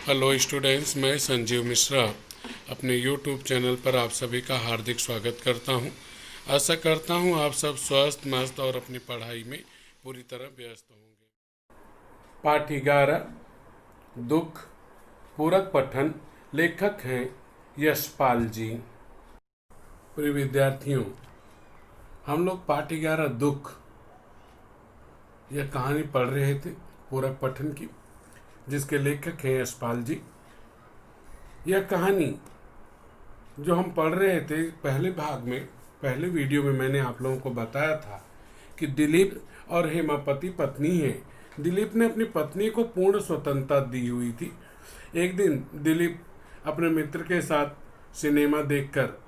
Hello students, मैं संजीव मिश्रा अपने YouTube channel पर आप सभी का हार्दिक स्वागत करता हूं। आशा करता हूं आप सब स्वस्थ मस्त और अपनी पढ़ाई में पूरी तरह व्यस्त होंगे। पाठ 11 दुख, पूरक पठन। लेखक हैं यशपाल जी। प्रिय विद्यार्थियों, हम लोग पाठ 11 दुख यह कहानी पढ़ रहे थे पूरक पठन की, जिसके लेखक हैं यशपाल जी। यह कहानी जो हम पढ़ रहे थे पहले भाग में, पहले वीडियो में मैंने आप लोगों को बताया था कि दिलीप और हेमापति पत्नी हैं। दिलीप ने अपनी पत्नी को पूर्ण स्वतंत्रता दी हुई थी। एक दिन दिलीप अपने मित्र के साथ सिनेमा देखकर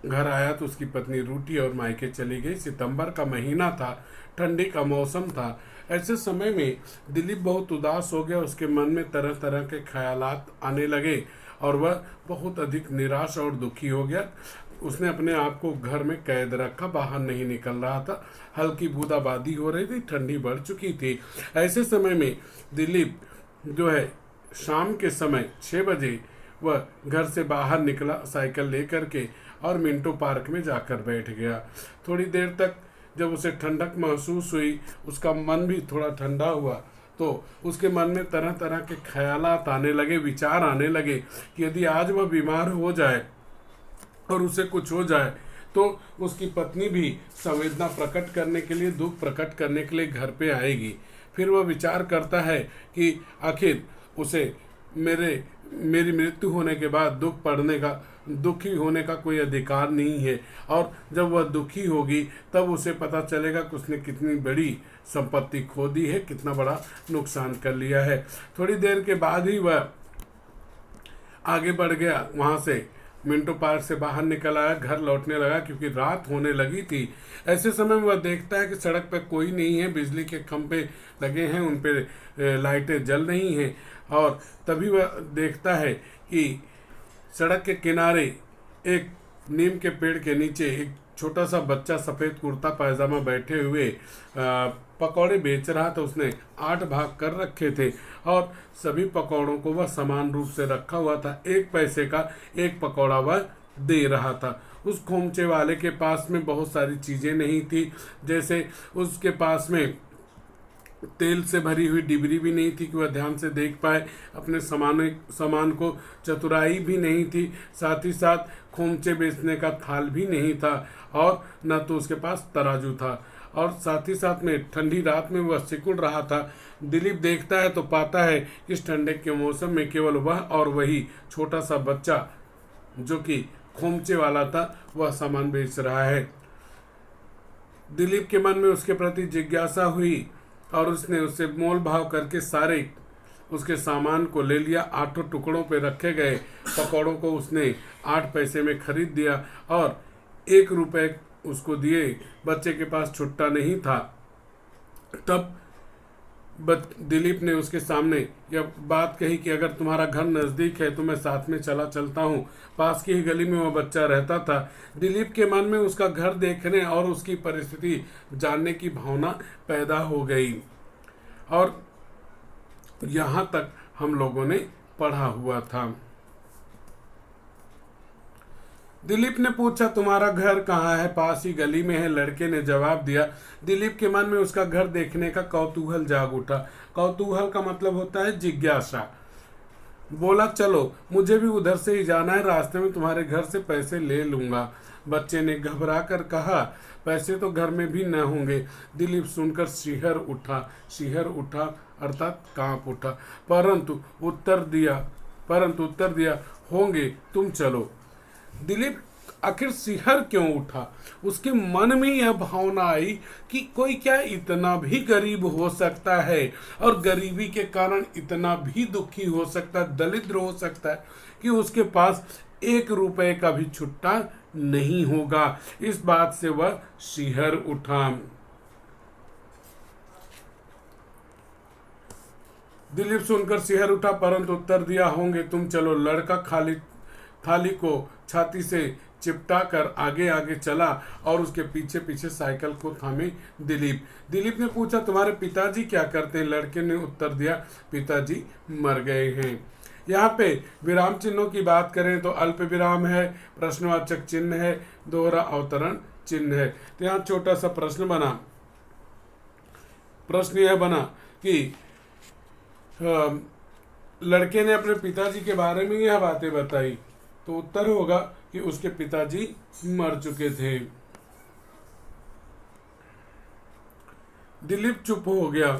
घर आया तो उसकी पत्नी रूठी और मायके चली गई। सितंबर का महीना था, ठंडी का मौसम था। ऐसे समय में दिलीप बहुत उदास हो गया। उसके मन में तरह तरह के ख्यालात आने लगे और वह बहुत अधिक निराश और दुखी हो गया। उसने अपने आप को घर में कैद रखा, बाहर नहीं निकल रहा था। हल्की बूंदाबांदी हो रही थी, ठंडी बढ़ चुकी थी। ऐसे समय में दिलीप जो है शाम के समय 6 बजे वह घर से बाहर निकला साइकिल लेकर के और मिंटो पार्क में जाकर बैठ गया। थोड़ी देर तक जब उसे ठंडक महसूस हुई, उसका मन भी थोड़ा ठंडा हुआ, तो उसके मन में तरह तरह के ख्यालात आने लगे, विचार आने लगे कि यदि आज वह बीमार हो जाए और उसे कुछ हो जाए तो उसकी पत्नी भी संवेदना प्रकट करने के लिए, दुख प्रकट करने के लिए घर पे आएगी। फिर वह विचार करता है कि आखिर उसे मेरी मृत्यु होने के बाद दुखी होने का कोई अधिकार नहीं है, और जब वह दुखी होगी तब उसे पता चलेगा कि उसने कितनी बड़ी संपत्ति खो दी है, कितना बड़ा नुकसान कर लिया है। थोड़ी देर के बाद ही वह आगे बढ़ गया, वहां से मिंटो पार्क से बाहर निकल आया, घर लौटने लगा क्योंकि रात होने लगी थी। ऐसे समय में वह देखता है कि सड़क पर कोई नहीं है, बिजली के खंभे लगे हैं, उन पे लाइटें जल रही हैं। और तभी वह देखता है कि सड़क के किनारे एक नीम के पेड़ के नीचे एक छोटा सा बच्चा सफ़ेद कुर्ता पायजामा बैठे हुए पकौड़े बेच रहा था। उसने 8 भाग कर रखे थे और सभी पकौड़ों को वह समान रूप से रखा हुआ था। 1 पैसे का एक पकौड़ा वह दे रहा था। उस खोमचे वाले के पास में बहुत सारी चीज़ें नहीं थी, जैसे उसके पास में तेल से भरी हुई डिबरी भी नहीं थी कि वह ध्यान से देख पाए अपने सामान को, चतुराई भी नहीं थी, साथ ही साथ खोमचे बेचने का थाल भी नहीं था और न तो उसके पास तराजू था, और साथ ही साथ में ठंडी रात में वह सिकुड़ रहा था। दिलीप देखता है तो पाता है इस ठंडे के मौसम में केवल वह और वही छोटा सा बच्चा जो कि खोमचे वाला था वह सामान बेच रहा है। दिलीप के मन में उसके प्रति जिज्ञासा हुई और उसने उससे मोल भाव करके सारे उसके सामान को ले लिया। 8 टुकड़ों पे रखे गए पकौड़ों को उसने 8 पैसे में खरीद दिया और 1 रुपए उसको दिए। बच्चे के पास छुट्टा नहीं था। तब दिलीप ने उसके सामने यह बात कही कि अगर तुम्हारा घर नज़दीक है तो मैं साथ में चलता हूँ। पास की ही गली में वह बच्चा रहता था। दिलीप के मन में उसका घर देखने और उसकी परिस्थिति जानने की भावना पैदा हो गई। और यहाँ तक हम लोगों ने पढ़ा हुआ था। दिलीप ने पूछा, तुम्हारा घर कहाँ है? पास ही गली में है, लड़के ने जवाब दिया। दिलीप के मन में उसका घर देखने का कौतूहल जाग उठा। कौतूहल का मतलब होता है जिज्ञासा। बोला, चलो मुझे भी उधर से ही जाना है, रास्ते में तुम्हारे घर से पैसे ले लूंगा। बच्चे ने घबरा कर कहा, पैसे तो घर में भी न होंगे। दिलीप सुनकर शिहर उठा अर्थात कांप उठा, परंतु उत्तर दिया, होंगे, तुम चलो। दिलीप आखिर सिहर क्यों उठा? उसके मन में यह भावना आई कि कोई क्या इतना भी गरीब हो सकता है और गरीबी के कारण इतना भी दुखी हो सकता है, दरिद्र हो सकता है कि उसके पास 1 रुपए का भी छुट्टा नहीं होगा। इस बात से वह सिहर उठा। दिलीप सुनकर सिहर उठा परंतु उत्तर दिया, होंगे, तुम चलो। लड़का खाली थाली को छाती से चिपटा कर आगे आगे चला और उसके पीछे पीछे साइकिल को थामे दिलीप ने पूछा, तुम्हारे पिताजी क्या करते हैं? लड़के ने उत्तर दिया, पिताजी मर गए हैं। यहाँ पे विराम चिन्हों की बात करें तो अल्प विराम है, प्रश्नवाचक चिन्ह है, दोहरा अवतरण चिन्ह है। तो यहाँ छोटा सा प्रश्न बना, प्रश्न यह बना कि लड़के ने अपने पिताजी के बारे में यह बातें बताई, तो उत्तर होगा कि उसके पिताजी मर चुके थे। दिलीप चुप हो गया।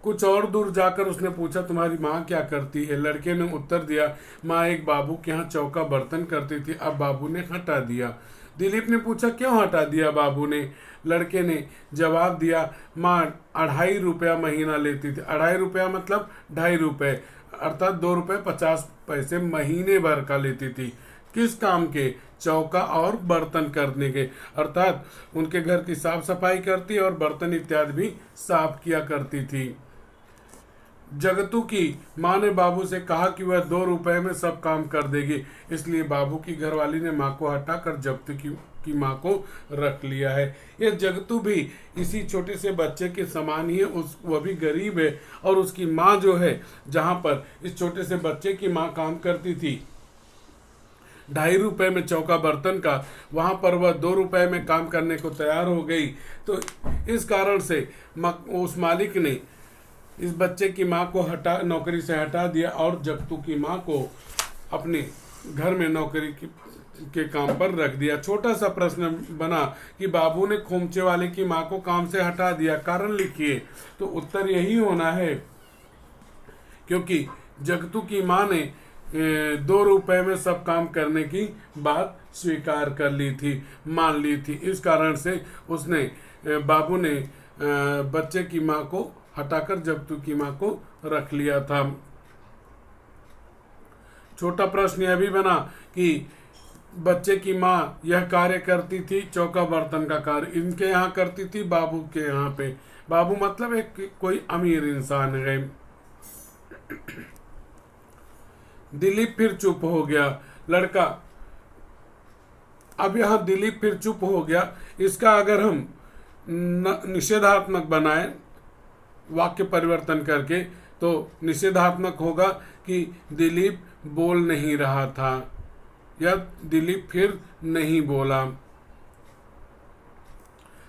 कुछ और दूर जाकर उसने पूछा, तुम्हारी माँ क्या करती है? लड़के ने उत्तर दिया, माँ एक बाबू के यहाँ चौका बर्तन करती थी, अब बाबू ने हटा दिया। दिलीप ने पूछा, क्यों हटा दिया बाबू ने? लड़के ने जवाब दिया, माँ 2.5 रुपया महीना लेती थी। 2.5 रुपया मतलब 2.5 रुपये, अर्थात 2 रुपये 50 पैसे महीने भर का लेती थी। किस काम के? चौका और बर्तन करने के, अर्थात उनके घर की साफ सफाई करती और बर्तन इत्यादि भी साफ किया करती थी। जगतू की माँ ने बाबू से कहा कि वह 2 रुपए में सब काम कर देगी, इसलिए बाबू की घरवाली ने माँ को हटाकर जगतू की माँ को रख लिया है। ये जगतू भी इसी छोटे से बच्चे के समान ही है, वह भी गरीब है, और उसकी माँ जो है, जहाँ पर इस छोटे से बच्चे की माँ काम करती थी 2.5 रुपए में चौका बर्तन का, वहाँ पर वह 2 रुपए में काम करने को तैयार हो गई। तो इस कारण से उस मालिक ने इस बच्चे की माँ को नौकरी से हटा दिया और जगतू की माँ को अपने घर में नौकरी के काम पर रख दिया। छोटा सा प्रश्न बना कि बाबू ने खोमचे वाले की माँ को काम से हटा दिया, कारण लिखिए। तो उत्तर यही होना है, क्योंकि जगतू की माँ ने 2 रुपए में सब काम करने की बात स्वीकार कर ली थी, मान ली थी। इस कारण से उसने बाबू ने बच्चे की माँ को हटाकर जगतू की माँ को रख लिया था। छोटा प्रश्न यह भी बना कि बच्चे की माँ यह कार्य करती थी, चौका बर्तन का कार्य इनके यहाँ करती थी, बाबू के यहाँ पे। बाबू मतलब एक कोई अमीर इंसान है। दिलीप फिर चुप हो गया। लड़का, अब यहाँ दिलीप फिर चुप हो गया, इसका अगर हम निषेधात्मक बनाए वाक्य परिवर्तन करके, तो निषेधात्मक होगा कि दिलीप बोल नहीं रहा था या दिलीप फिर नहीं बोला।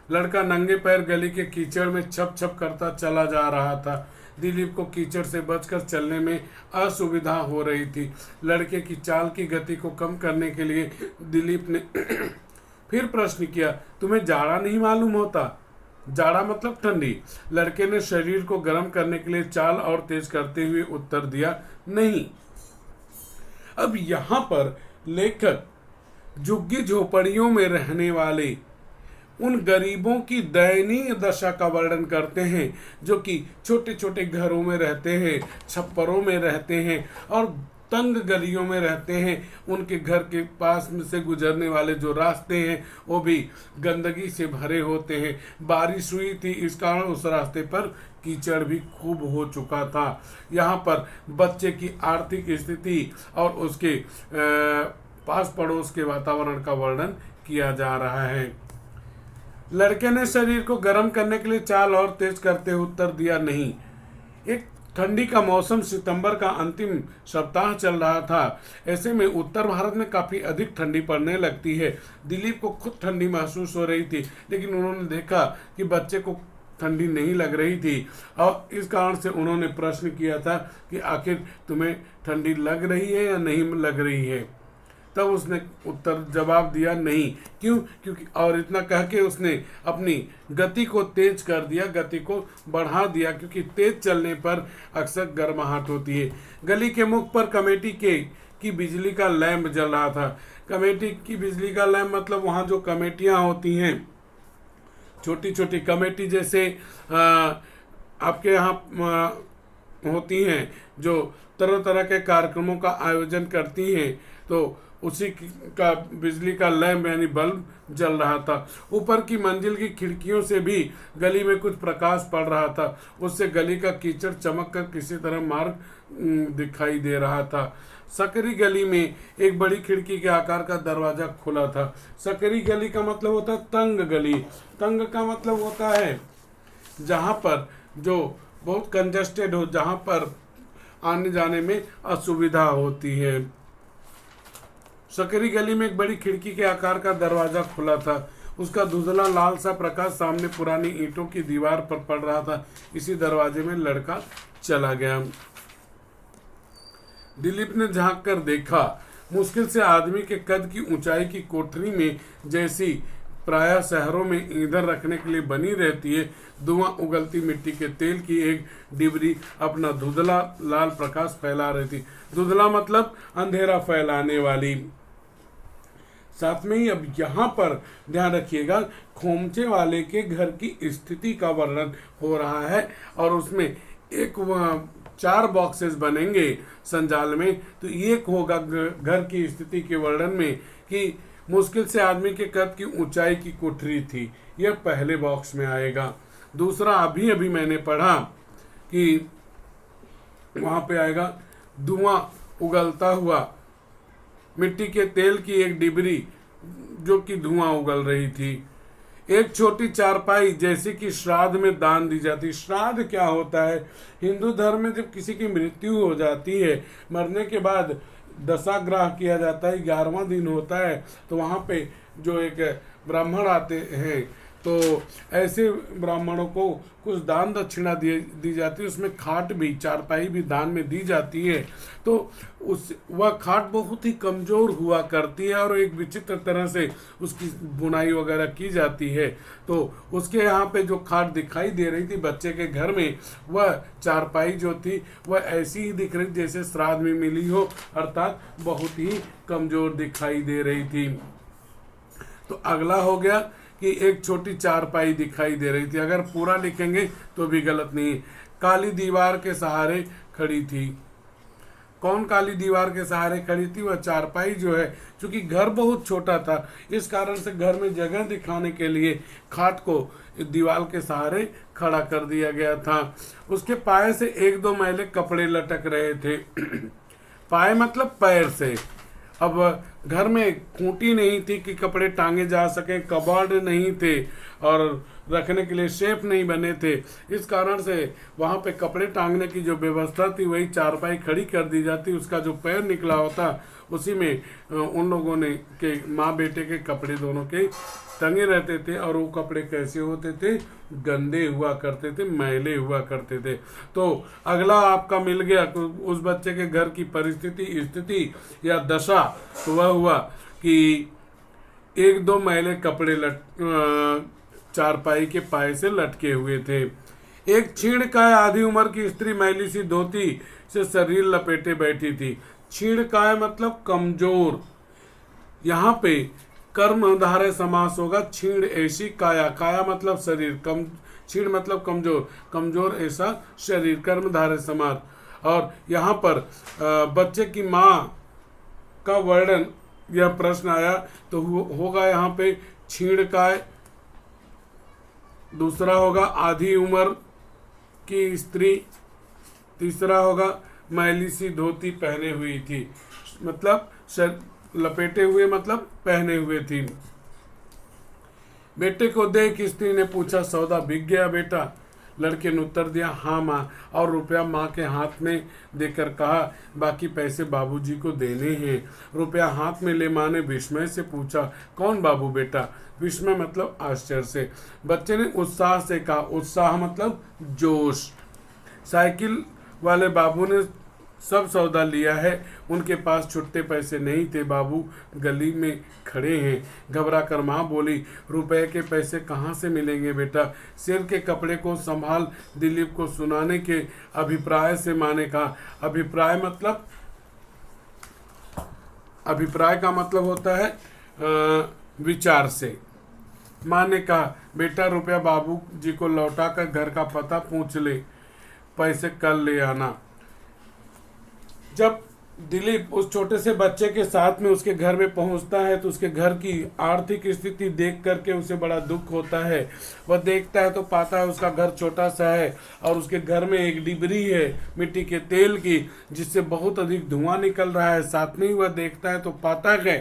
लड़का नंगे पैर गली के कीचड़ में छप छप करता चला जा रहा था। दिलीप को कीचड़ से बचकर चलने में असुविधा हो रही थी। लड़के की चाल की गति को कम करने के लिए दिलीप ने फिर प्रश्न किया, तुम्हें जाड़ा नहीं मालूम होता? जाड़ा मतलब ठंडी। लड़के ने शरीर को गर्म करने के लिए चाल और तेज करते हुए उत्तर दिया, नहीं। अब यहाँ पर लेखक झुग्गी झोपड़ियों में रहने वाले उन गरीबों की दयनीय दशा का वर्णन करते हैं, जो कि छोटे छोटे घरों में रहते हैं, छप्परों में रहते हैं और तंग गलियों में रहते हैं। उनके घर के पास में से गुजरने वाले जो रास्ते हैं वो भी गंदगी से भरे होते हैं। बारिश हुई थी, इस कारण उस रास्ते पर कीचड़ भी खूब हो चुका था। यहाँ पर बच्चे की आर्थिक स्थिति और उसके पास पड़ोस के वातावरण का वर्णन किया जा रहा है। लड़के ने शरीर को गर्म करने के लिए चाल और तेज करते हुए उत्तर दिया, नहीं। एक ठंडी का मौसम, सितंबर का अंतिम सप्ताह चल रहा था। ऐसे में उत्तर भारत में काफी अधिक ठंडी पड़ने लगती है। दिलीप को खुद ठंडी महसूस हो रही थी, लेकिन उन्होंने देखा कि बच्चे को ठंडी नहीं लग रही थी और इस कारण से उन्होंने प्रश्न किया था कि आखिर तुम्हें ठंडी लग रही है या नहीं लग रही है। तब उसने उत्तर जवाब दिया, नहीं। क्यों? क्योंकि और इतना कह के उसने अपनी गति को तेज कर दिया, गति को बढ़ा दिया, क्योंकि तेज चलने पर अक्सर गर्माहट होती है। गली के मुख पर कमेटी की बिजली का लैंप जल रहा था। कमेटी की बिजली का लैंप मतलब वहाँ जो कमेटियाँ होती हैं, छोटी छोटी कमेटी जैसे आपके यहाँ होती हैं, जो तरह तरह के कार्यक्रमों का आयोजन करती हैं, तो उसी का बिजली का लैंप यानी बल्ब जल रहा था। ऊपर की मंजिल की खिड़कियों से भी गली में कुछ प्रकाश पड़ रहा था। उससे गली का कीचड़ चमक कर किसी तरह मार्ग दिखाई दे रहा था। सकरी गली में एक बड़ी खिड़की के आकार का दरवाजा खुला था। सकरी गली का मतलब होता है तंग गली। तंग का मतलब होता है जहाँ पर जो बहुत कंजस्टेड हो, जहाँ पर आने जाने में असुविधा होती है। सकरी गली में एक बड़ी खिड़की के आकार का दरवाजा खुला था। उसका धुंधला लाल सा प्रकाश सामने पुरानी ईंटों की दीवार पर पड़ रहा था। इसी दरवाजे में लड़का चला गया। दिलीप ने झांक कर देखा। मुश्किल से आदमी के कद की ऊंचाई की कोठरी में, जैसी प्रायः शहरों में ईंधन रखने के लिए बनी रहती है, धुआं उगलती मिट्टी के तेल की एक डिबरी अपना धुंधला लाल प्रकाश फैला रही थी। धुंधला मतलब अंधेरा फैलाने वाली। साथ में ही अब यहाँ पर ध्यान रखिएगा, खोमचे वाले के घर की स्थिति का वर्णन हो रहा है और उसमें एक 4 बॉक्सेस बनेंगे संजाल में। तो एक होगा घर की स्थिति के वर्णन में कि मुश्किल से आदमी के कद की ऊंचाई की कोठरी थी, यह पहले बॉक्स में आएगा। दूसरा अभी अभी मैंने पढ़ा कि वहां पे आएगा धुआं उगलता हुआ मिट्टी के तेल की एक डिबरी जो कि धुआं उगल रही थी। एक छोटी चारपाई जैसे कि श्राद्ध में दान दी जाती। श्राद्ध क्या होता है? हिंदू धर्म में जब किसी की मृत्यु हो जाती है, मरने के बाद दशाग्राह किया जाता है, 11वां दिन होता है, तो वहां पे जो एक ब्राह्मण आते हैं, तो ऐसे ब्राह्मणों को कुछ दान दक्षिणा दी जाती है। उसमें खाट भी, चारपाई भी दान में दी जाती है। तो वह खाट बहुत ही कमजोर हुआ करती है और एक विचित्र तरह से उसकी बुनाई वगैरह की जाती है। तो उसके यहाँ पे जो खाट दिखाई दे रही थी बच्चे के घर में, वह चारपाई जो थी वह ऐसी ही दिख रही जैसे श्राद्ध में मिली हो, अर्थात बहुत ही कमजोर दिखाई दे रही थी। तो अगला हो गया कि एक छोटी चारपाई दिखाई दे रही थी। अगर पूरा लिखेंगे तो भी गलत नहीं। काली दीवार के सहारे खड़ी थी। कौन काली दीवार के सहारे खड़ी थी? वह चारपाई जो है, क्योंकि घर बहुत छोटा था, इस कारण से घर में जगह दिखाने के लिए खाट को दीवार के सहारे खड़ा कर दिया गया था। उसके पाए से 1-2 मैले कपड़े लटक रहे थे। पाए मतलब पैर से। अब घर में खूंटी नहीं थी कि कपड़े टांगे जा सके, कबाड़ नहीं थे और रखने के लिए शेफ नहीं बने थे। इस कारण से वहां पे कपड़े टांगने की जो व्यवस्था थी वही चारपाई खड़ी कर दी जाती। उसका जो पैर निकला होता उसी में उन लोगों ने के माँ बेटे के कपड़े दोनों के टंगे रहते थे। और वो कपड़े कैसे होते थे? गंदे हुआ करते थे, मैले हुआ करते थे। तो अगला आपका मिल गया तो उस बच्चे के घर की परिस्थिति, स्थिति या दशा, तो वह हुआ कि 1-2 मैले कपड़े चारपाई के पाए से लटके हुए थे। एक क्षीणकाय आधी उम्र की स्त्री मैली सी धोती से शरीर लपेटे बैठी थी। क्षीणकाय मतलब कमजोर। यहाँ पे कर्मधारय समास होगा। क्षीण ऐसी काया, काया मतलब शरीर, क्षीण मतलब कमजोर, कमजोर ऐसा शरीर, कर्मधारय समास। और यहाँ पर बच्चे की माँ का वर्णन, यह प्रश्न आया तो होगा यहाँ पे क्षीणकाय। दूसरा होगा आधी उम्र की स्त्री। तीसरा होगा मैली सी धोती पहने हुई थी, मतलब लपेटे हुए मतलब पहने हुए थी। बेटे को देख स्त्री ने पूछा, सौदा बिक गया बेटा? लड़के ने उत्तर दिया, हाँ माँ। और रुपया माँ के हाथ में देकर कहा, बाकी पैसे बाबूजी को देने हैं। रुपया हाथ में ले माँ ने विस्मय से पूछा, कौन बाबू बेटा? विस्मय मतलब आश्चर्य से। बच्चे ने उत्साह से कहा, उत्साह मतलब जोश। साइकिल वाले बाबू ने सब सौदा लिया है, उनके पास छुट्टे पैसे नहीं थे। बाबू गली में खड़े हैं। घबरा कर माँ बोली, रुपए के पैसे कहाँ से मिलेंगे बेटा? सिर के कपड़े को संभाल दिलीप को सुनाने के अभिप्राय से माँ ने कहा। अभिप्राय मतलब, अभिप्राय का मतलब होता है विचार से। माँ ने कहा, बेटा रुपया बाबू जी को लौटा कर घर का पता पूछ ले, पैसे कल ले आना। जब दिलीप उस छोटे से बच्चे के साथ में उसके घर में पहुंचता है तो उसके घर की आर्थिक स्थिति देख करके उसे बड़ा दुख होता है। वह देखता है तो पाता है उसका घर छोटा सा है और उसके घर में एक डिबरी है मिट्टी के तेल की, जिससे बहुत अधिक धुआं निकल रहा है। साथ में ही वह देखता है तो पाता है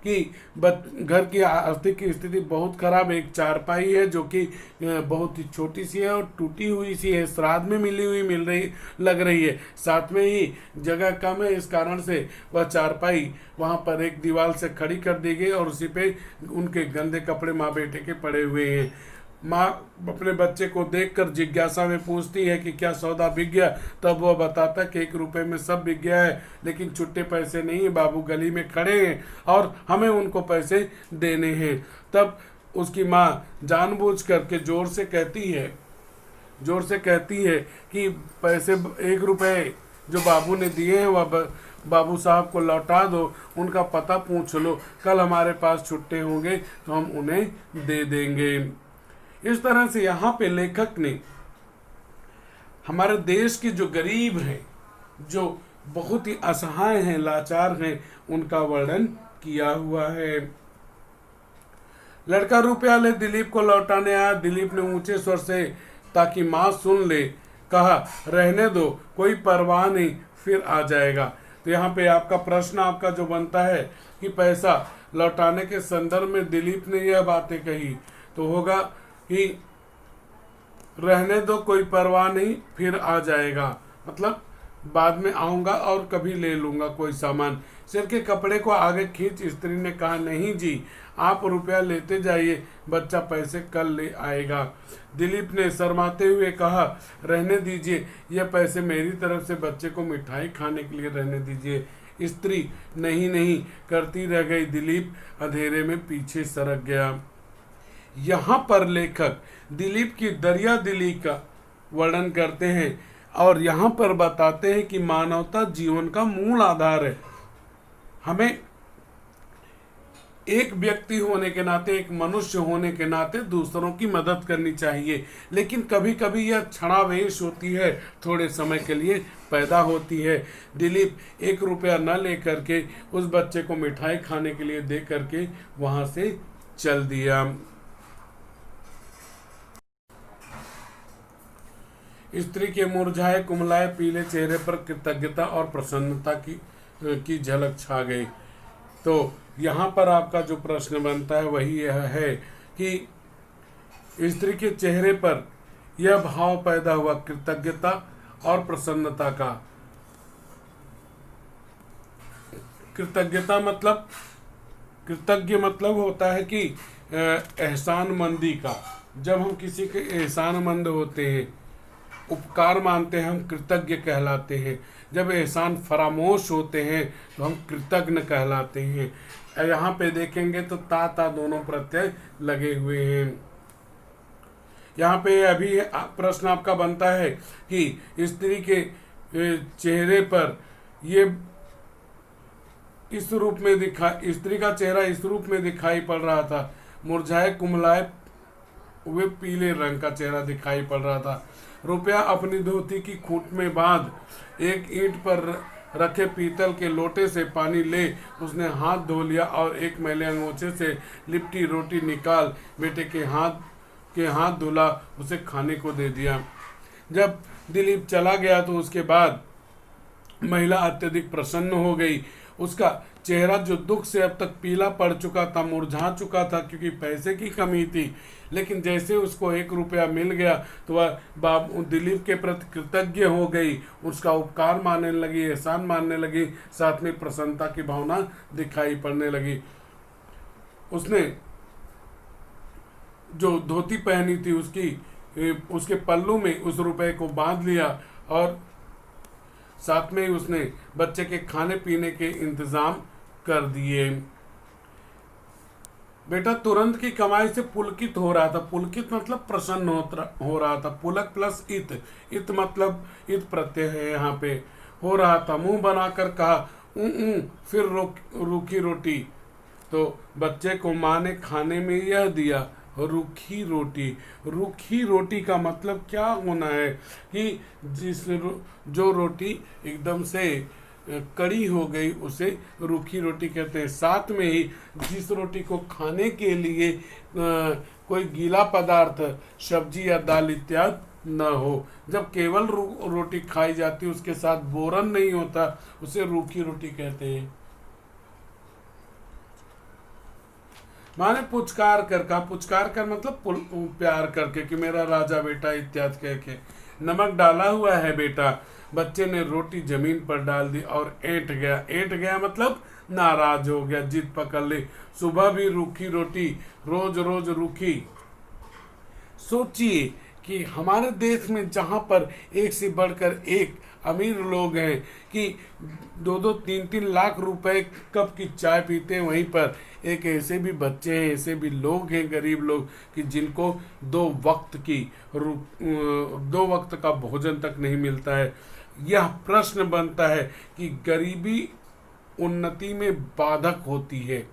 कि घर की आर्थिक स्थिति बहुत खराब है। एक चारपाई है जो कि बहुत ही छोटी सी है और टूटी हुई सी है, श्राद्ध में मिल रही लग रही है। साथ में ही जगह कम है, इस कारण से वह चारपाई वहां पर एक दीवार से खड़ी कर दी गई और उसी पे उनके गंदे कपड़े माँ बेटे के पड़े हुए हैं। माँ अपने बच्चे को देखकर जिज्ञासा में पूछती है कि क्या सौदा बिक गया। तब वह बताता कि 1 रुपए में सब बिक गया है, लेकिन छुट्टे पैसे नहीं है। बाबू गली में खड़े हैं और हमें उनको पैसे देने हैं। तब उसकी माँ जानबूझ करके जोर से कहती है कि पैसे 1 रुपए जो बाबू ने दिए हैं वह बाबू साहब को लौटा दो, उनका पता पूछ लो, कल हमारे पास छुट्टे होंगे तो हम उन्हें दे देंगे। इस तरह से यहाँ पे लेखक ने हमारे देश के जो गरीब हैं, जो बहुत ही असहाय हैं, लाचार हैं, उनका वर्णन किया हुआ है। लड़का रुपया ले दिलीप को लौटाने आया। दिलीप ने ऊंचे स्वर से, ताकि माँ सुन ले, कहा, रहने दो, कोई परवाह नहीं, फिर आ जाएगा। तो यहाँ पे आपका प्रश्न आपका जो बनता है कि पैसा लौटाने के संदर्भ में दिलीप ने यह बातें कही, तो होगा कि रहने दो, कोई परवाह नहीं, फिर आ जाएगा, मतलब बाद में आऊंगा और कभी ले लूंगा कोई सामान। सिर के कपड़े को आगे खींच स्त्री ने कहा, नहीं जी, आप रुपया लेते जाइए, बच्चा पैसे कल ले आएगा। दिलीप ने शर्माते हुए कहा, रहने दीजिए, यह पैसे मेरी तरफ से बच्चे को मिठाई खाने के लिए रहने दीजिए। स्त्री नहीं करती रह गई। दिलीप अंधेरे में पीछे सरक गया। यहाँ पर लेखक दिलीप की दरिया दिली का वर्णन करते हैं और यहाँ पर बताते हैं कि मानवता जीवन का मूल आधार है। हमें एक व्यक्ति होने के नाते, एक मनुष्य होने के नाते दूसरों की मदद करनी चाहिए, लेकिन कभी कभी यह क्षणावेश होती है, थोड़े समय के लिए पैदा होती है। दिलीप 1 रुपया न लेकर के उस बच्चे को मिठाई खाने के लिए दे करके वहां से चल दिया। स्त्री के मुरझाए कुमलाए पीले चेहरे पर कृतज्ञता और प्रसन्नता की झलक छा गई। तो यहाँ पर आपका जो प्रश्न बनता है वही यह है कि स्त्री के चेहरे पर यह भाव पैदा हुआ कृतज्ञता और प्रसन्नता का। कृतज्ञ मतलब होता है कि एहसानमंदी का। जब हम किसी के एहसानमंद होते हैं, उपकार मानते हैं, हम कृतज्ञ कहलाते हैं। जब एहसान फरामोश होते हैं तो हम कृतज्ञ कहलाते हैं। यहाँ पे देखेंगे तो ता दोनों प्रत्यय लगे हुए हैं। यहाँ पे अभी प्रश्न आपका बनता है कि स्त्री के चेहरे पर ये इस रूप में स्त्री का चेहरा इस रूप में दिखाई पड़ रहा था। मुरझाए कुमलाए वे पीले रंग का चेहरा दिखाई पड़ रहा था। रुपया अपनी धोती की खूंट में बांध एक ईंट पर रखे पीतल के लोटे से पानी ले उसने हाथ धो लिया और एक मैले अंगोछे से लिपटी रोटी निकाल बेटे के हाथ धुला, उसे खाने को दे दिया। जब दिलीप चला गया तो उसके बाद महिला अत्यधिक प्रसन्न हो गई। उसका चेहरा जो दुख से अब तक पीला पड़ चुका था, मुरझा चुका था, क्योंकि पैसे की कमी थी, लेकिन जैसे उसको 1 रुपया मिल गया तो वह दिलीप के प्रति कृतज्ञ हो गई, उसका उपकार मानने लगी, एहसान मानने लगी, साथ में प्रसन्नता की भावना दिखाई पड़ने लगी। उसने जो धोती पहनी थी उसके पल्लू में उस रुपए को बांध लिया और साथ में ही उसने बच्चे के खाने पीने के इंतजाम कर दिए। बेटा तुरंत की कमाई से पुलकित हो रहा था। पुलकित मतलब प्रसन्न हो रहा था। पुलक प्लस इत मतलब इत प्रत्यय है यहाँ पे। हो रहा था, मुंह बनाकर कहा फिर रूखी रोटी। तो बच्चे को माँ ने खाने में यह दिया, रूखी रोटी। रूखी रोटी का मतलब क्या होना है कि जो रोटी एकदम से कड़ी हो गई उसे रूखी रोटी कहते हैं। साथ में ही जिस रोटी को खाने के लिए कोई गीला पदार्थ, सब्जी या दाल इत्यादि न हो, जब केवल रोटी खाई जाती है, उसके साथ बोरन नहीं होता, उसे रूखी रोटी कहते हैं। माने पुचकार कर, कहा पुचकार कर मतलब प्यार करके कि मेरा राजा बेटा इत्यादि कह के। नमक डाला हुआ है बेटा। बच्चे ने रोटी जमीन पर डाल दी और ऐंठ गया। ऐंठ गया मतलब नाराज हो गया, जिद पकड़ ली। सुबह भी रूखी रोटी, रोज रोज रूखी। सोचिए कि हमारे देश में जहाँ पर एक से बढ़कर एक अमीर लोग हैं कि 2-2, 3-3 लाख रुपए कप की चाय पीते हैं, वहीं पर एक ऐसे भी बच्चे हैं, ऐसे भी लोग हैं, गरीब लोग कि जिनको 2 वक्त का भोजन तक नहीं मिलता है। यह प्रश्न बनता है कि गरीबी उन्नति में बाधक होती है,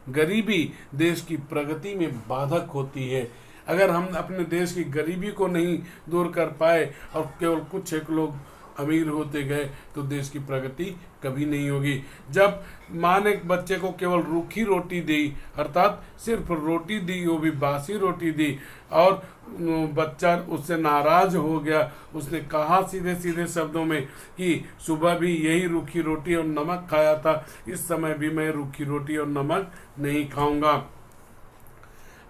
गरीबी देश की प्रगति में बाधक होती है। अगर हम अपने देश की गरीबी को नहीं दूर कर पाए और केवल कुछ एक लोग अमीर होते गए तो देश की प्रगति कभी नहीं होगी। जब माँ ने बच्चे को केवल रूखी रोटी दी, अर्थात सिर्फ रोटी दी, वो भी बासी रोटी दी, और बच्चा उससे नाराज हो गया। उसने कहा सीधे सीधे शब्दों में कि सुबह भी यही रूखी रोटी और नमक खाया था, इस समय भी मैं रूखी रोटी और नमक नहीं खाऊंगा।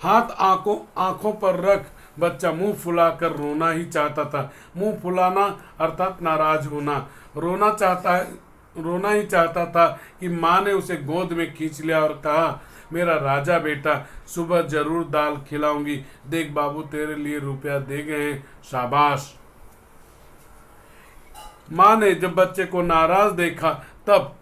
हाथ आंखों पर रख बच्चा मुंह फुलाकर रोना ही चाहता था। मुंह फुलाना अर्थात नाराज होना। रोना ही चाहता था कि माँ ने उसे गोद में खींच लिया और कहा, मेरा राजा बेटा, सुबह जरूर दाल खिलाऊंगी। देख बाबू, तेरे लिए रुपया दे गए हैं, शाबाश। माँ ने जब बच्चे को नाराज देखा तब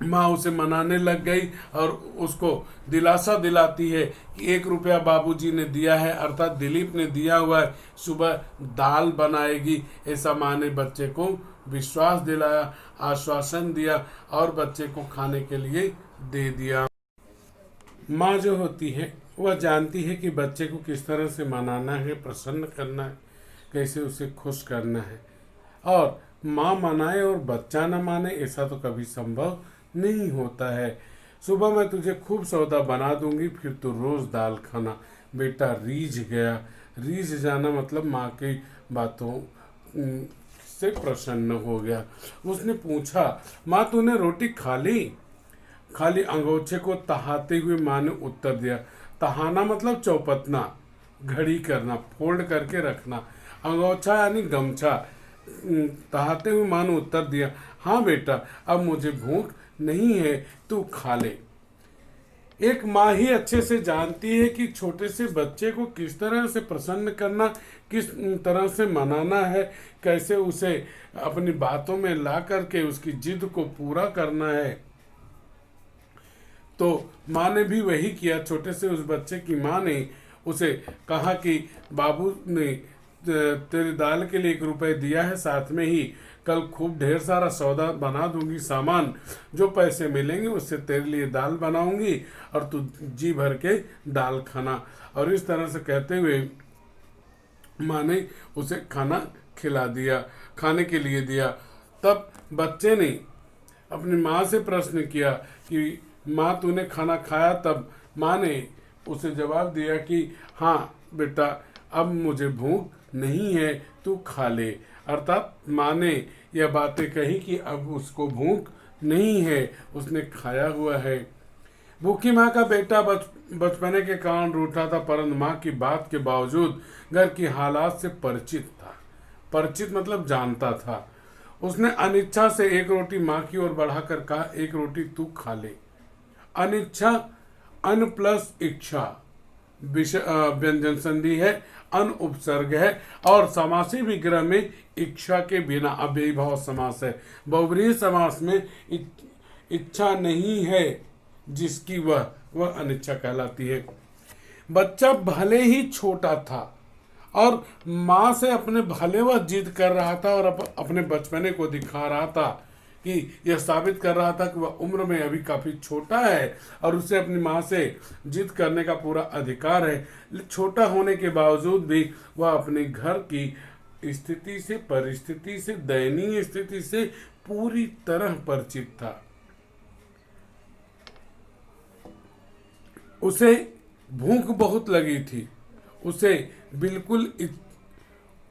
माँ उसे मनाने लग गई और उसको दिलासा दिलाती है कि 1 रुपया बाबूजी ने दिया है, अर्थात दिलीप ने दिया हुआ है, सुबह दाल बनाएगी। ऐसा माँ ने बच्चे को विश्वास दिलाया, आश्वासन दिया और बच्चे को खाने के लिए दे दिया। माँ जो होती है वह जानती है कि बच्चे को किस तरह से मनाना है, प्रसन्न करना है, कैसे उसे खुश करना है। और माँ मनाए और बच्चा न माने, ऐसा तो कभी संभव नहीं होता है। सुबह मैं तुझे खूब सौदा बना दूंगी, फिर तू रोज दाल खाना। बेटा रीझ गया। रीझ जाना मतलब माँ की बातों से प्रसन्न हो गया। उसने पूछा, माँ तूने रोटी खा ली? खाली अंगोछे को तहाते हुए माँ ने उत्तर दिया। तहाना मतलब चौपतना, घड़ी करना, फोल्ड करके रखना। अंगोछा यानी गमछा। तहाते हुए माँ ने उत्तर दिया, हाँ बेटा, अब मुझे भूख नहीं है, तू खा ले। एक माँ ही अच्छे से जानती है कि छोटे से बच्चे को किस तरह से प्रसन्न करना, किस तरह से मनाना है, कैसे उसे अपनी बातों में ला करके उसकी जिद को पूरा करना है। तो माँ ने भी वही किया। छोटे से उस बच्चे की माँ ने उसे कहा कि बाबू ने तेरी दाल के लिए 1 रुपये दिया है, साथ में ही कल खूब ढेर सारा सौदा बना दूंगी, सामान, जो पैसे मिलेंगे उससे तेरे लिए दाल बनाऊंगी और तू जी भर के दाल खाना। और इस तरह से कहते हुए माँ ने उसे खाना खिला दिया, खाने के लिए दिया। तब बच्चे ने अपनी माँ से प्रश्न किया कि माँ तूने खाना खाया? तब माँ ने उसे जवाब दिया कि हाँ बेटा, अब मुझे भूख नहीं है, तू खा ले। अर्थात माँ ने यह बातें कही कि अब उसको भूख नहीं है, उसने खाया हुआ है। भूखी माँ का बेटा बचपने के कारण रूठा था, परंतु माँ की बात के बावजूद घर की हालात से परिचित था। परिचित मतलब जानता था। उसने अनिच्छा से 1 रोटी माँ की ओर बढ़ाकर कहा, 1 रोटी तू खा ले। अनिच्छा अन प्लस इच्छा व्यंजन संधि है, अन उपसर्ग है और समासी विग्रह में इच्छा के बिना अव्ययी भाव समास है। बहुब्रीहि समास में इच्छा नहीं है जिसकी वह अनिच्छा कहलाती है। बच्चा भले ही छोटा था और माँ से अपने भले वह जिद कर रहा था और अपने बचपने को दिखा रहा था कि यह साबित कर रहा था कि वह उम्र में अभी काफ़ी छोटा है और उसे अपनी माँ से जिद करने का पूरा अधिकार है। छोटा होने के बावजूद भी वह अपने घर की स्थिति से, परिस्थिति से, दयनीय स्थिति से पूरी तरह परिचित था। उसे भूख बहुत लगी थी। उसे बिल्कुल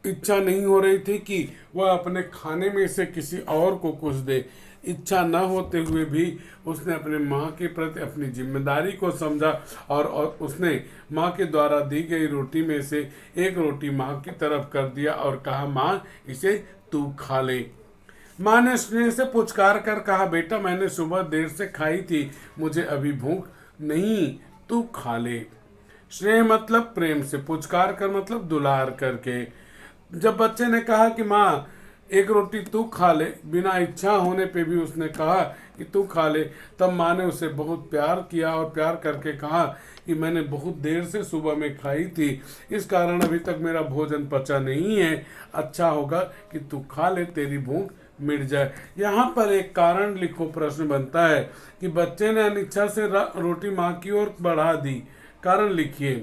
इच्छा नहीं हो रही थी कि वह अपने खाने में से किसी और को कुछ दे। इच्छा न होते हुए भी उसने अपने माँ के प्रति अपनी जिम्मेदारी को समझा और उसने माँ के द्वारा दी गई रोटी में से एक रोटी माँ की तरफ कर दिया और कहा, माँ इसे तू खा ले। माँ ने स्नेह से पुचकार कर कहा, बेटा मैंने सुबह देर से खाई थी, मुझे अभी भूख नहीं, तू खा ले। स्नेह मतलब प्रेम से, पुचकार कर मतलब दुलार करके। जब बच्चे ने कहा कि माँ एक रोटी तू खा ले, बिना इच्छा होने पे भी उसने कहा कि तू खा ले, तब माँ ने उसे बहुत प्यार किया और प्यार करके कहा कि मैंने बहुत देर से सुबह में खाई थी, इस कारण अभी तक मेरा भोजन पचा नहीं है, अच्छा होगा कि तू खा ले, तेरी भूख मिट जाए। यहाँ पर एक कारण लिखो, प्रश्न बनता है कि बच्चे ने अनिच्छा से रोटी माँ की ओर बढ़ा दी, कारण लिखिए।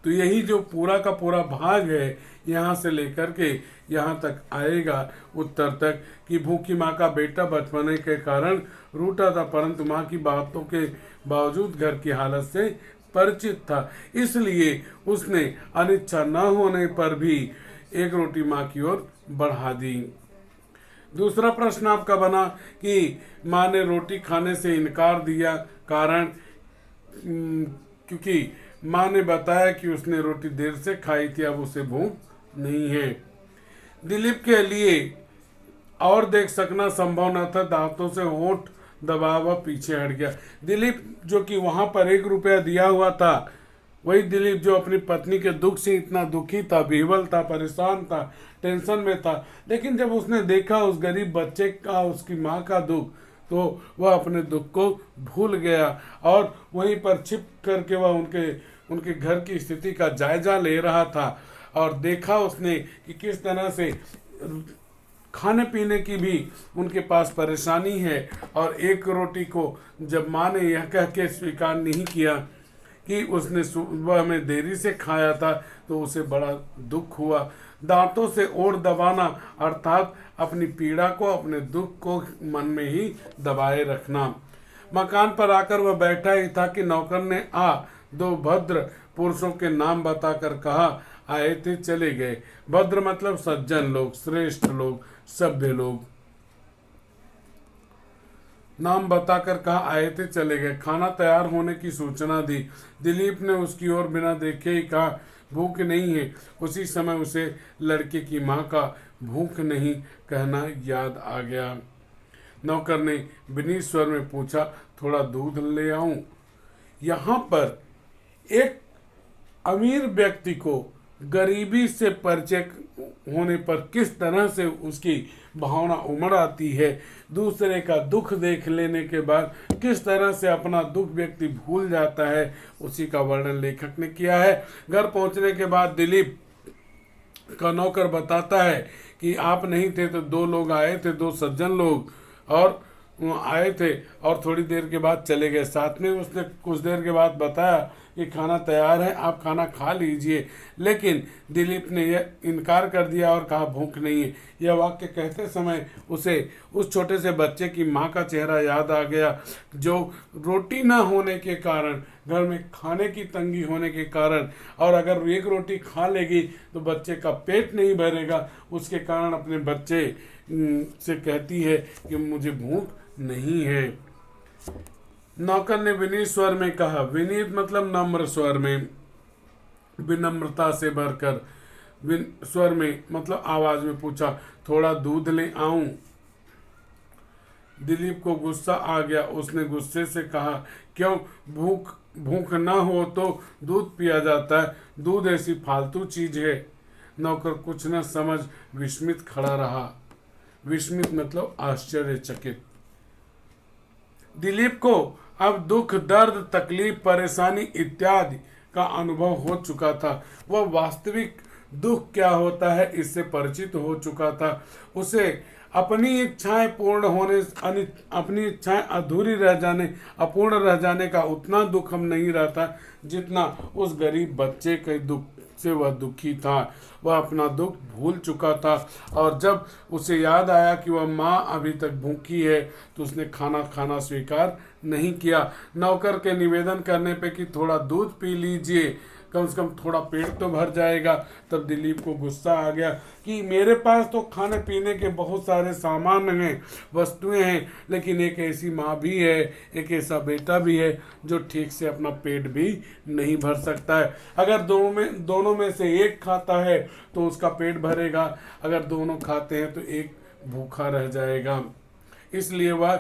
तो यही जो पूरा का पूरा भाग है यहाँ से लेकर के यहाँ तक आएगा उत्तर तक कि भूखी माँ का बेटा बचपने के कारण रूठा था, परंतु माँ की बातों के बावजूद घर की हालत से परिचित था, इसलिए उसने अनिच्छा न होने पर भी एक रोटी माँ की ओर बढ़ा दी। दूसरा प्रश्न आपका बना कि माँ ने रोटी खाने से इनकार दिया, कारण क्योंकि माँ ने बताया कि उसने रोटी देर से खाई थी, अब उसे भूख नहीं है। दिलीप के लिए और देख सकना संभव न था, दांतों से होंठ दबा हुआ पीछे हट गया। दिलीप जो कि वहां पर 1 रुपया दिया हुआ था, वही दिलीप जो अपनी पत्नी के दुख से इतना दुखी था, विह्वल था, परेशान था, टेंशन में था, लेकिन जब उसने देखा उस गरीब बच्चे का, उसकी माँ का दुख, तो वह अपने दुख को भूल गया और वहीं पर छिप करके वह उनके घर की स्थिति का जायजा ले रहा था और देखा उसने कि किस तरह से खाने पीने की भी उनके पास परेशानी है। और एक रोटी को जब माँ ने यह कह के स्वीकार नहीं किया कि उसने सुबह में देरी से खाया था, तो उसे बड़ा दुख हुआ। दांतों से ओढ़ दबाना अर्थात अपनी पीड़ा को, अपने दुख को मन में ही दबाए रखना। मकान पर आकर वह बैठा ही था कि नौकर ने 2 भद्र पुरुषों के नाम बताकर कहा, आए थे चले गए। भद्र मतलब सज्जन लोग, श्रेष्ठ लोग, सभ्य लोग। नाम बताकर कहा, आए थे चले गए। खाना तैयार होने की सूचना दी। दिलीप ने उसकी ओर बिना देखे ही कहा, भूख नहीं है। उसी समय उसे लड़के की माँ का भूख नहीं कहना याद आ गया। नौकर ने विनीत स्वर में पूछा, थोड़ा दूध ले आऊं? यहाँ पर एक अमीर व्यक्ति को गरीबी से परिचय होने पर किस तरह से उसकी भावना उमड़ आती है, दूसरे का दुख देख लेने के बाद किस तरह से अपना दुख व्यक्ति भूल जाता है, उसी का वर्णन लेखक ने किया है। घर पहुंचने के बाद दिलीप का नौकर बताता है कि आप नहीं थे तो 2 लोग आए थे, 2 सज्जन लोग, और आए थे और थोड़ी देर के बाद चले गए। साथ में उसने कुछ देर के बाद बताया कि खाना तैयार है, आप खाना खा लीजिए, लेकिन दिलीप ने यह इनकार कर दिया और कहा भूख नहीं है। यह वाक्य कहते समय उसे उस छोटे से बच्चे की माँ का चेहरा याद आ गया, जो रोटी ना होने के कारण, घर में खाने की तंगी होने के कारण, और अगर एक रोटी खा लेगी तो बच्चे का पेट नहीं भरेगा, उसके कारण अपने बच्चे से कहती है कि मुझे भूख नहीं है। नौकर ने विनीत स्वर में कहा, विनीत मतलब नम्र स्वर में, विनम्रता से भरकर स्वर में मतलब आवाज में पूछा, थोड़ा दूध ले आऊं? दिलीप को गुस्सा आ गया। उसने गुस्से से कहा, क्यों? भूख ना हो तो दूध पिया जाता है, दूध ऐसी फालतू चीज है। नौकर कुछ न समझ विस्मित खड़ा रहा। विस्मित मतलब आश्चर्यचकित। दिलीप को अब दुख, दर्द, तकलीफ, परेशानी इत्यादि का अनुभव हो चुका था। वह वास्तविक दुख क्या होता है इससे परिचित हो चुका था। उसे अपनी इच्छाएं पूर्ण होने, अपनी इच्छाएं अधूरी रह जाने, अपूर्ण रह जाने का उतना दुख हम नहीं रहता जितना उस गरीब बच्चे के दुख से वह दुखी था। वह अपना दुख भूल चुका था और जब उसे याद आया कि वह माँ अभी तक भूखी है तो उसने खाना खाना स्वीकार नहीं किया। नौकर के निवेदन करने पे कि थोड़ा दूध पी लीजिए कम से कम थोड़ा पेट तो भर जाएगा। तब दिलीप को गुस्सा आ गया कि मेरे पास तो खाने पीने के बहुत सारे सामान हैं, वस्तुएं हैं, लेकिन एक ऐसी माँ भी है, एक ऐसा बेटा भी है जो ठीक से अपना पेट भी नहीं भर सकता है। अगर दोनों में से एक खाता है तो उसका पेट भरेगा, अगर दोनों खाते हैं तो एक भूखा रह जाएगा। इसलिए वह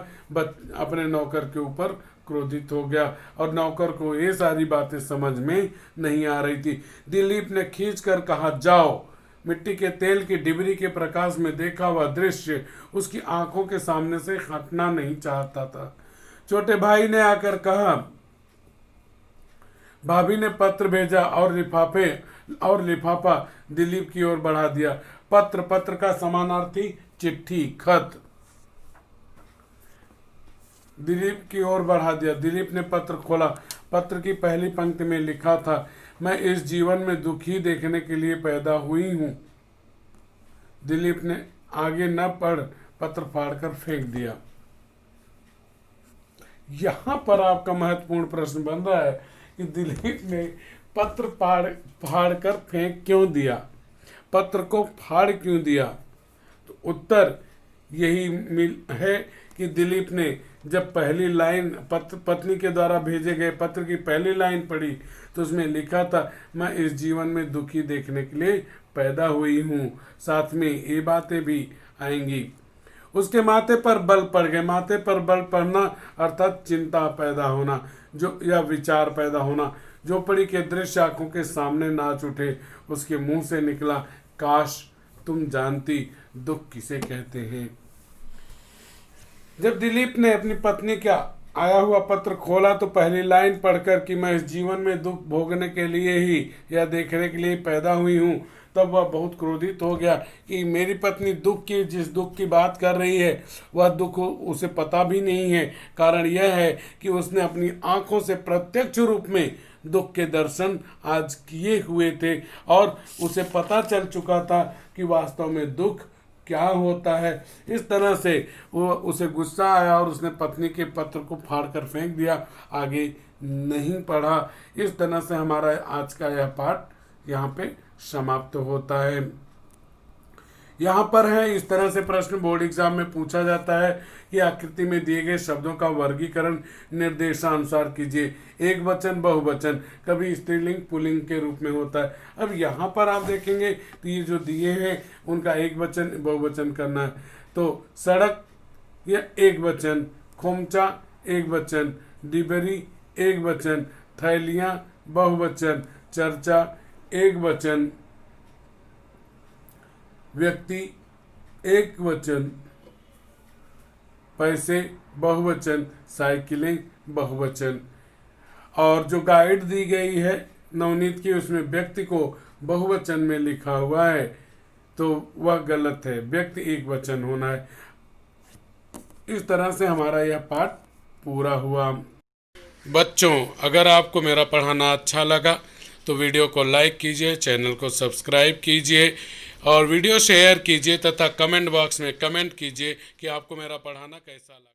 अपने नौकर के ऊपर क्रोधित हो गया और नौकर को ये सारी बातें समझ में नहीं आ रही थी। दिलीप ने खींचकर कहा, जाओ। मिट्टी के तेल की डिबरी के प्रकाश में देखा हुआ दृश्य उसकी आंखों के सामने से हटना नहीं चाहता था। छोटे भाई ने आकर कहा, भाभी ने पत्र भेजा और लिफाफा दिलीप की ओर बढ़ा दिया। पत्र का समानार्थी चिट्ठी, खत दिलीप की ओर बढ़ा दिया। दिलीप ने पत्र खोला। पत्र की पहली पंक्ति में लिखा था, मैं इस जीवन में दुखी देखने के लिए पैदा हुई हूं। दिलीप ने आगे न पढ़ पत्र फाड़कर फेंक दिया। यहां पर आपका महत्वपूर्ण प्रश्न बन रहा है कि दिलीप ने पत्र फाड़ कर फेंक क्यों दिया, पत्र को फाड़ क्यों दिया। तो उत्तर यही है कि दिलीप ने जब पहली लाइन पत्नी के द्वारा भेजे गए पत्र की पहली लाइन पढ़ी तो उसमें लिखा था, मैं इस जीवन में दुखी देखने के लिए पैदा हुई हूँ, साथ में ये बातें भी आएंगी। उसके माथे पर बल पड़ गए। माथे पर बल पड़ना अर्थात चिंता पैदा होना, जो या विचार पैदा होना। झोपड़ी के दृश्य आंखों के सामने नाच उठे। उसके मुंह से निकला, काश तुम जानती दुख किसे कहते हैं। जब दिलीप ने अपनी पत्नी का आया हुआ पत्र खोला तो पहली लाइन पढ़कर कि मैं इस जीवन में दुख भोगने के लिए ही या देखने के लिए पैदा हुई हूँ, तब वह बहुत क्रोधित हो गया कि मेरी पत्नी जिस दुख की बात कर रही है वह दुख उसे पता भी नहीं है। कारण यह है कि उसने अपनी आंखों से प्रत्यक्ष रूप में दुख के दर्शन आज किए हुए थे और उसे पता चल चुका था कि वास्तव में दुख क्या होता है। इस तरह से उसे गुस्सा आया और उसने पत्नी के पत्र को फाड़कर फेंक दिया, आगे नहीं पढ़ा। इस तरह से हमारा आज का यह पाठ यहाँ पे समाप्त होता है। यहाँ पर है इस तरह से प्रश्न बोर्ड एग्जाम में पूछा जाता है कि आकृति में दिए गए शब्दों का वर्गीकरण निर्देशानुसार कीजिए। एक वचन, बहुवचन, कभी स्त्रीलिंग पुल्लिंग के रूप में होता है। अब यहाँ पर आप देखेंगे तो ये जो दिए हैं उनका एक वचन बहुवचन करना है। तो सड़क या एक वचन, खोमचा एक वचन, डिबरी एक वचन, थैलियाँ बहुवचन, चर्चा एक वचन, व्यक्ति एक वचन, पैसे बहुवचन, साइकिलें बहुवचन। और जो गाइड दी गई है नवनीत की उसमें व्यक्ति को बहुवचन में लिखा हुआ है तो वह गलत है, व्यक्ति एक वचन होना है। इस तरह से हमारा यह पाठ पूरा हुआ। बच्चों, अगर आपको मेरा पढ़ाना अच्छा लगा तो वीडियो को लाइक कीजिए, चैनल को सब्सक्राइब कीजिए और वीडियो शेयर कीजिए तथा कमेंट बॉक्स में कमेंट कीजिए कि आपको मेरा पढ़ाना कैसा लगा।